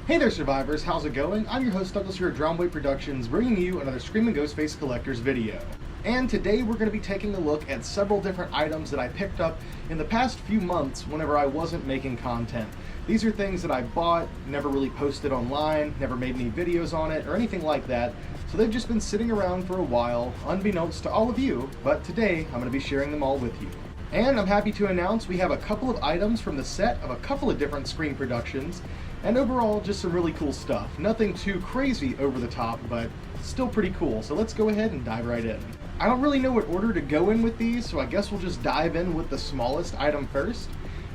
Hey there, survivors, how's it going? I'm your host Douglas here at Drumway Productions, bringing you another Screaming Ghostface Collector's video. And today we're going to be taking a look at several different items that I picked up in the past few months whenever I wasn't making content. These are things that I bought, never really posted online, never made any videos on it, or anything like that, so they've just been sitting around for a while, unbeknownst to all of you, but today I'm going to be sharing them all with you. And I'm happy to announce we have a couple of items from the set of a couple of different Scream productions, and overall just some really cool stuff. Nothing too crazy over the top, but still pretty cool. So let's go ahead and dive right in. I don't really know what order to go in with these, so I guess we'll just dive in with the smallest item first.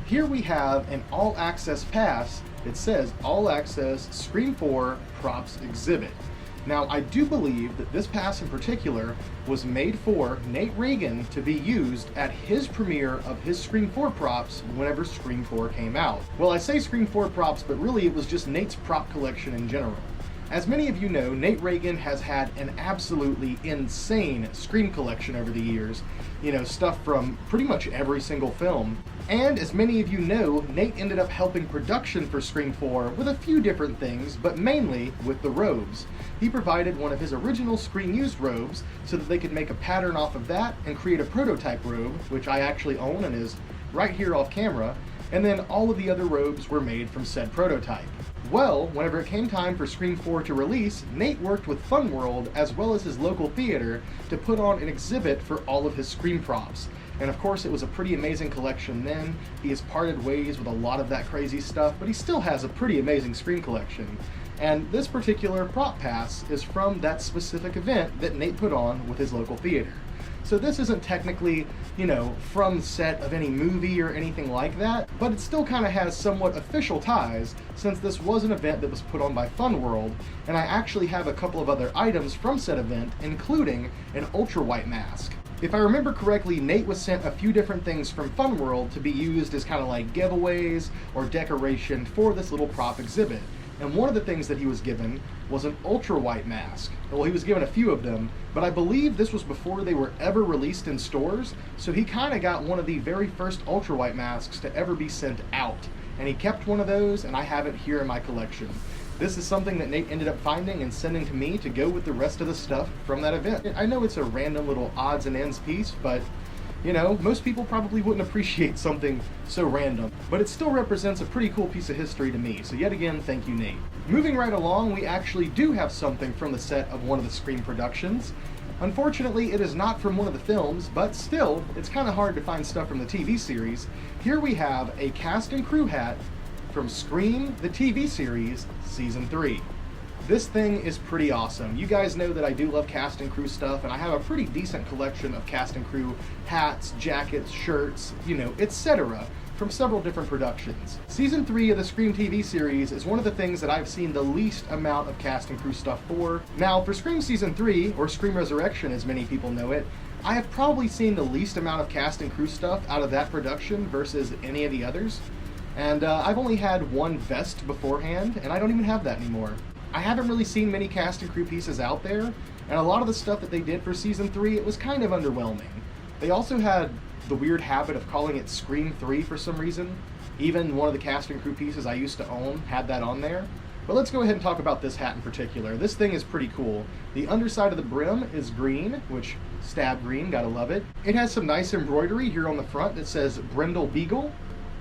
Here we have an All Access Pass. It says All Access Scream 4 Props Exhibit. Now, I do believe that this pass in particular was made for Nate Reagan to be used at his premiere of his Scream 4 props whenever Scream 4 came out. Well, I say Scream 4 props, but really it was just Nate's prop collection in general. As many of you know, Nate Reagan has had an absolutely insane Scream collection over the years. You know, stuff from pretty much every single film. And as many of you know, Nate ended up helping production for Scream 4 with a few different things, but mainly with the robes. He provided one of his original Scream used robes so that they could make a pattern off of that and create a prototype robe, which I actually own and is right here off camera, and then all of the other robes were made from said prototype. Well, whenever it came time for Scream 4 to release, Nate worked with Fun World as well as his local theater to put on an exhibit for all of his Scream props. And of course it was a pretty amazing collection then. He has parted ways with a lot of that crazy stuff, but he still has a pretty amazing Scream collection. And this particular prop pass is from that specific event that Nate put on with his local theater. So this isn't technically, you know, from set of any movie or anything like that, but it still kind of has somewhat official ties since this was an event that was put on by Fun World, and I actually have a couple of other items from said event, including an ultra white mask. If I remember correctly, Nate was sent a few different things from Fun World to be used as kind of like giveaways or decoration for this little prop exhibit. And one of the things that he was given was an ultra white mask. Well, he was given a few of them, but I believe this was before they were ever released in stores, so he kind of got one of the very first ultra white masks to ever be sent out. And he kept one of those, and I have it here in my collection. This is something that Nate ended up finding and sending to me to go with the rest of the stuff from that event. I know it's a random little odds and ends piece, but you know, most people probably wouldn't appreciate something so random, but it still represents a pretty cool piece of history to me, so yet again, thank you, Nate. Moving right along, we actually do have something from the set of one of the Scream productions. Unfortunately, it is not from one of the films, but still, it's kind of hard to find stuff from the TV series. Here we have a cast and crew hat from Scream, the TV series, Season 3. This thing is pretty awesome. You guys know that I do love cast and crew stuff, and I have a pretty decent collection of cast and crew hats, jackets, shirts, you know, etc. from several different productions. Season 3 of the Scream TV series is one of the things that I've seen the least amount of cast and crew stuff for. Now, for Scream Season 3, or Scream Resurrection as many people know it, I have probably seen the least amount of cast and crew stuff out of that production versus any of the others. And I've only had one vest beforehand, and I don't even have that anymore. I haven't really seen many cast and crew pieces out there, and a lot of the stuff that they did for Season 3, it was kind of underwhelming. They also had the weird habit of calling it Scream 3 for some reason. Even one of the cast and crew pieces I used to own had that on there. But let's go ahead and talk about this hat in particular. This thing is pretty cool. The underside of the brim is green, which, stab green, gotta love it. It has some nice embroidery here on the front that says Brindle Beagle,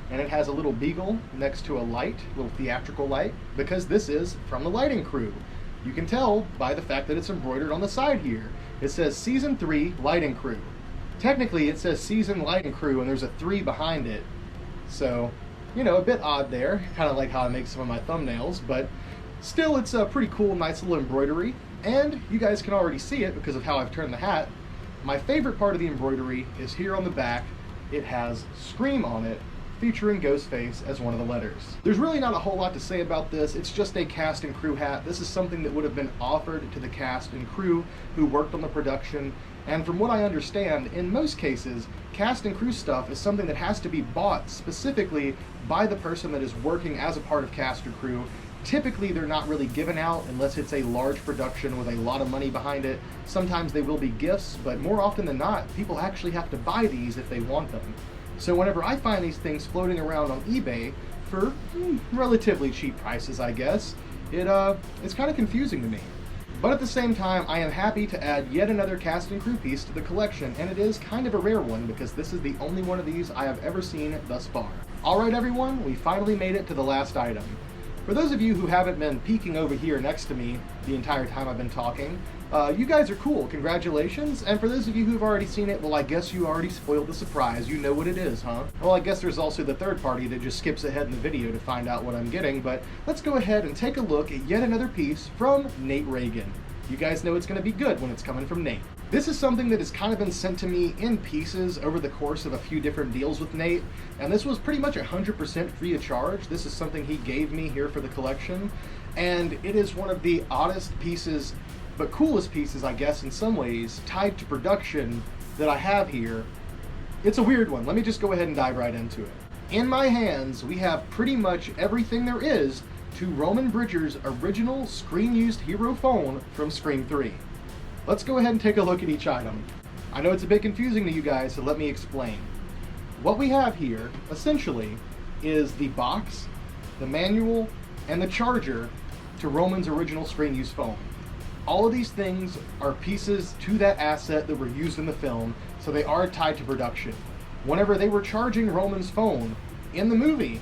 and it has a little beagle next to a light, a little theatrical light, because this is from the lighting crew. You can tell by the fact that it's embroidered on the side here. It says Season 3 Lighting Crew. Technically it says Season Lighting Crew and there's a 3 behind it. So, you know, a bit odd there, kind of like how I make some of my thumbnails, but still it's a pretty cool, nice little embroidery. And you guys can already see it because of how I've turned the hat. My favorite part of the embroidery is here on the back. It has Scream on it, featuring Ghostface as one of the letters. There's really not a whole lot to say about this. It's just a cast and crew hat. This is something that would have been offered to the cast and crew who worked on the production, and from what I understand, in most cases, cast and crew stuff is something that has to be bought specifically by the person that is working as a part of cast or crew. Typically they're not really given out unless it's a large production with a lot of money behind it. Sometimes they will be gifts, but more often than not, people actually have to buy these if they want them. So whenever I find these things floating around on eBay for relatively cheap prices, I guess. It's kind of confusing to me. But at the same time, I am happy to add yet another cast and crew piece to the collection, and it is kind of a rare one because this is the only one of these I have ever seen thus far. Alright everyone, we finally made it to the last item. For those of you who haven't been peeking over here next to me the entire time I've been talking, you guys are cool, congratulations. And for those of you who've already seen it, well, I guess you already spoiled the surprise. You know what it is, huh? Well, I guess there's also the third party that just skips ahead in the video to find out what I'm getting, but let's go ahead and take a look at yet another piece from Nate Reagan. You guys know it's going to be good when it's coming from Nate. This is something that has kind of been sent to me in pieces over the course of a few different deals with Nate, and this was pretty much 100% free of charge. This is something he gave me here for the collection, and it is one of the oddest pieces, but coolest pieces, I guess, in some ways, tied to production that I have here. It's a weird one. Let me just go ahead and dive right into it. In my hands, we have pretty much everything there is to Roman Bridger's original screen-used hero phone from Scream 3. Let's go ahead and take a look at each item. I know it's a bit confusing to you guys, so let me explain. What we have here, essentially, is the box, the manual, and the charger to Roman's original screen-used phone. All of these things are pieces to that asset that were used in the film, so they are tied to production. Whenever they were charging Roman's phone in the movie,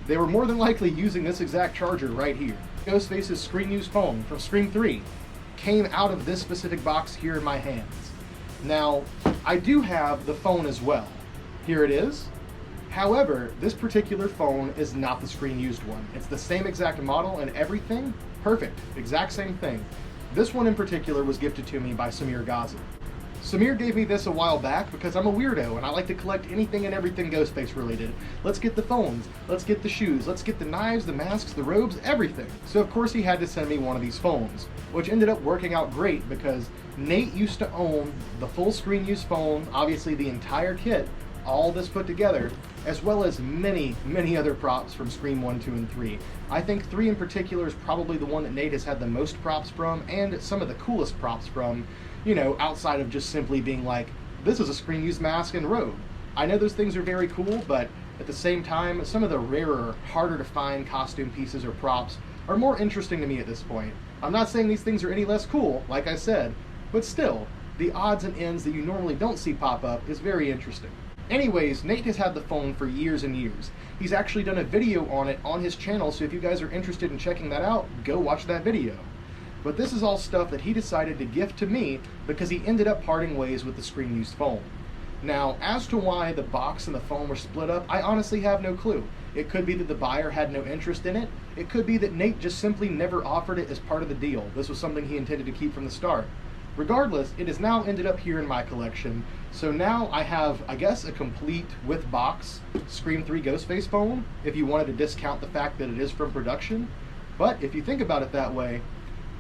they were more than likely using this exact charger right here. Ghostface's screen-used phone from Scream 3 came out of this specific box here in my hands. Now, I do have the phone as well. Here it is. However, this particular phone is not the screen-used one. It's the same exact model and everything. Perfect. Exact same thing. This one in particular was gifted to me by Samir Ghazi. Samir gave me this a while back because I'm a weirdo and I like to collect anything and everything Ghostface related. Let's get the phones, let's get the shoes, let's get the knives, the masks, the robes, everything. So of course he had to send me one of these phones, which ended up working out great because Nate used to own the full screen use phone, obviously the entire kit, all this put together, as well as many, many other props from Scream 1, 2, and 3. I think 3 in particular is probably the one that Nate has had the most props from, and some of the coolest props from, you know, outside of just simply being like, this is a screen-used mask and robe. I know those things are very cool, but at the same time, some of the rarer, harder to find costume pieces or props are more interesting to me at this point. I'm not saying these things are any less cool, like I said, but still, the odds and ends that you normally don't see pop up is very interesting. Anyways, Nate has had the phone for years and years. He's actually done a video on it on his channel, so if you guys are interested in checking that out, go watch that video. But this is all stuff that he decided to gift to me because he ended up parting ways with the screen-used phone. Now, as to why the box and the phone were split up, I honestly have no clue. It could be that the buyer had no interest in it. It could be that Nate just simply never offered it as part of the deal. This was something he intended to keep from the start. Regardless, it has now ended up here in my collection, so now I have, I guess, a complete, with box, Scream 3 Ghostface phone, if you wanted to discount the fact that it is from production. But if you think about it that way,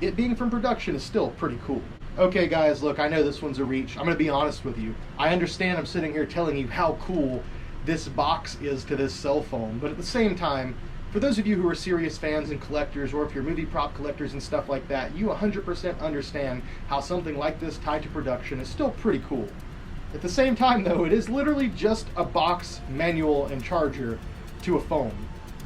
it being from production is still pretty cool. Okay guys, look, I know this one's a reach. I'm going to be honest with you. I understand I'm sitting here telling you how cool this box is to this cell phone, but at the same time, for those of you who are serious fans and collectors, or if you're movie prop collectors and stuff like that, you 100% understand how something like this tied to production is still pretty cool. At the same time though, it is literally just a box, manual, and charger to a phone.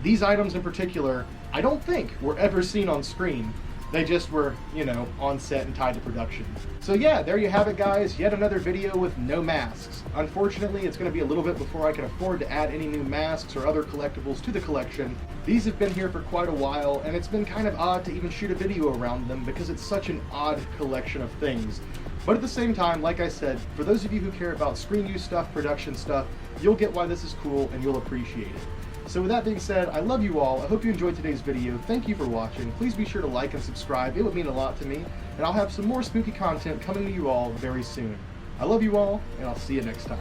These items in particular, I don't think were ever seen on screen. They just were, you know, on set and tied to production. So yeah, there you have it guys, yet another video with no masks. Unfortunately, it's going to be a little bit before I can afford to add any new masks or other collectibles to the collection. These have been here for quite a while, and it's been kind of odd to even shoot a video around them because it's such an odd collection of things. But at the same time, like I said, for those of you who care about screen use stuff, production stuff, you'll get why this is cool and you'll appreciate it. So with that being said, I love you all. I hope you enjoyed today's video. Thank you for watching. Please be sure to like and subscribe. It would mean a lot to me. And I'll have some more spooky content coming to you all very soon. I love you all, and I'll see you next time.